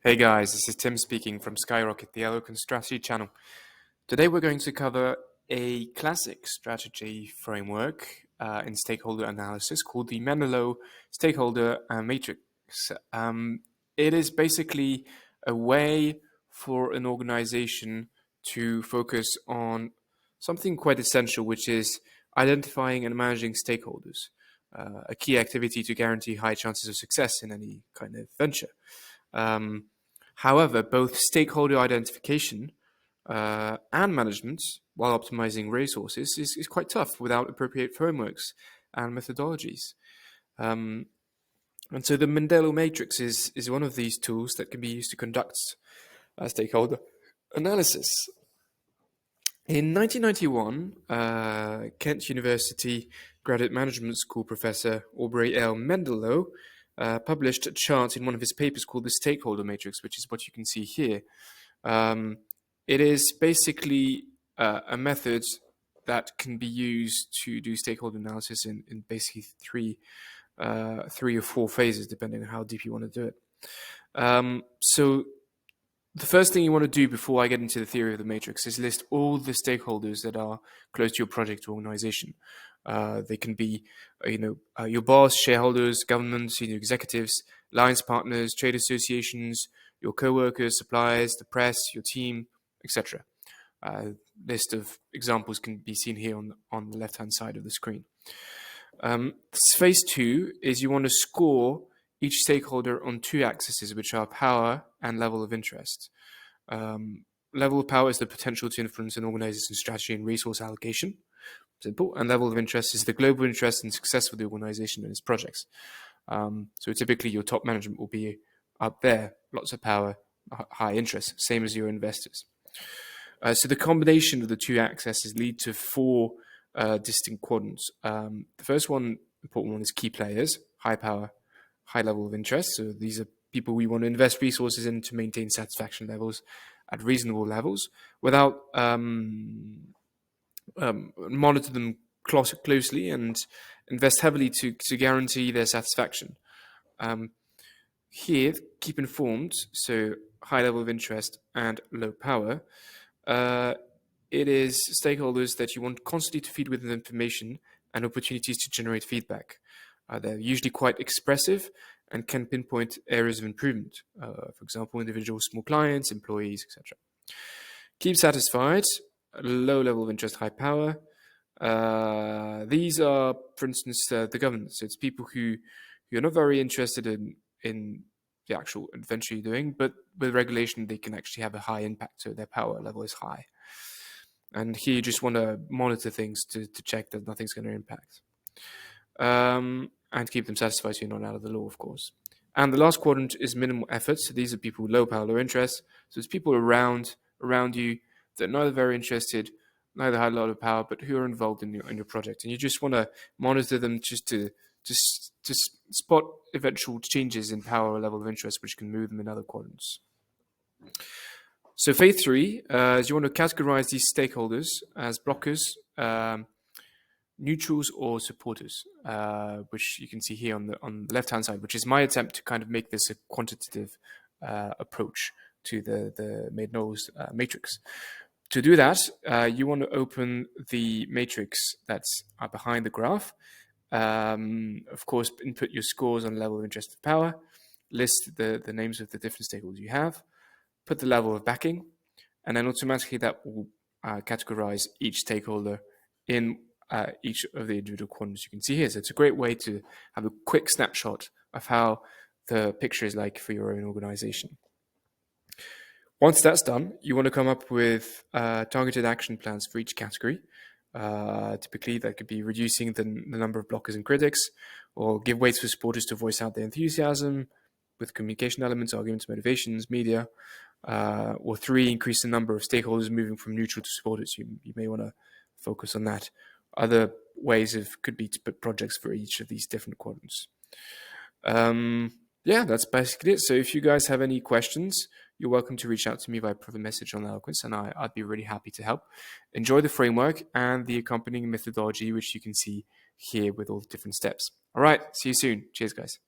Hey guys, this is Tim speaking from Skyrocket, the Eloquent Strategy channel. Today we're going to cover a classic strategy framework in stakeholder analysis called the Mendelow Stakeholder Matrix. It is basically a way for an organization to focus on something quite essential, which is identifying and managing stakeholders, a key activity to guarantee high chances of success in any kind of venture. However, both stakeholder identification and management, while optimizing resources, is quite tough without appropriate frameworks and methodologies. And so the Mendelows Matrix is one of these tools that can be used to conduct stakeholder analysis. In 1991, Kent University Graduate Management School professor Aubrey L. Mendelow published a chart in one of his papers called the Stakeholder Matrix, which is what you can see here. It is basically a method that can be used to do stakeholder analysis in basically three or four phases, depending on how deep you want to do it. So the first thing you want to do before I get into the theory of the matrix is list all the stakeholders that are close to your project or organization. They can be, your boss, shareholders, government, senior executives, alliance partners, trade associations, your co-workers, suppliers, the press, your team, etc. List of examples can be seen here on the left-hand side of the screen. Phase two is you want to score each stakeholder on two axes, which are power and level of interest. Level of power is the potential to influence an organization's strategy and resource allocation. Simple. And level of interest is the global interest and success of the organization and its projects. So typically your top management will be up there, lots of power, high interest, same as your investors. So the combination of the two axes lead to four distinct quadrants. The first one, important one, is key players, high power, high level of interest. So these are people we want to invest resources in to maintain satisfaction levels at reasonable levels without monitor them closely and invest heavily to guarantee their satisfaction. Here, keep informed, so high level of interest and low power. It is stakeholders that you want constantly to feed with information and opportunities to generate feedback. They're usually quite expressive and can pinpoint areas of improvement. For example, individual small clients, employees, etc. Keep satisfied, low level of interest, high power. These are, for instance, the governance. So it's people who are not very interested in the actual adventure you're doing, but with regulation, they can actually have a high impact, so their power level is high. And here you just want to monitor things to check that nothing's going to impact. And keep them satisfied so you're not out of the law, of course. And the last quadrant is minimal effort. So these are people with low power, low interest. So it's people around you that are neither very interested, neither have a lot of power, but who are involved in your project. And you just want to monitor them just to spot eventual changes in power or level of interest, which can move them in other quadrants. So phase three is you want to categorize these stakeholders as blockers, neutrals, or supporters, which you can see here on the left-hand side, which is my attempt to kind of make this a quantitative approach to the Mendelows Matrix. To do that, you want to open the matrix that's behind the graph. Of course, input your scores on level of interest and power, list the names of the different stakeholders you have, put the level of backing, and then automatically that will categorize each stakeholder in each of the individual quadrants you can see here. So it's a great way to have a quick snapshot of how the picture is like for your own organization. Once that's done, you want to come up with targeted action plans for each category. Typically, that could be reducing the number of blockers and critics, or give ways for supporters to voice out their enthusiasm with communication elements, arguments, motivations, media. Or three, increase the number of stakeholders moving from neutral to supporters. You may want to focus on that. Other ways could be to put projects for each of these different quadrants. Yeah, that's basically it. So if you guys have any questions, you're welcome to reach out to me via private message on Eloquence, and I'd be really happy to help. Enjoy the framework and the accompanying methodology, which you can see here with all the different steps. All right, see you soon. Cheers, guys.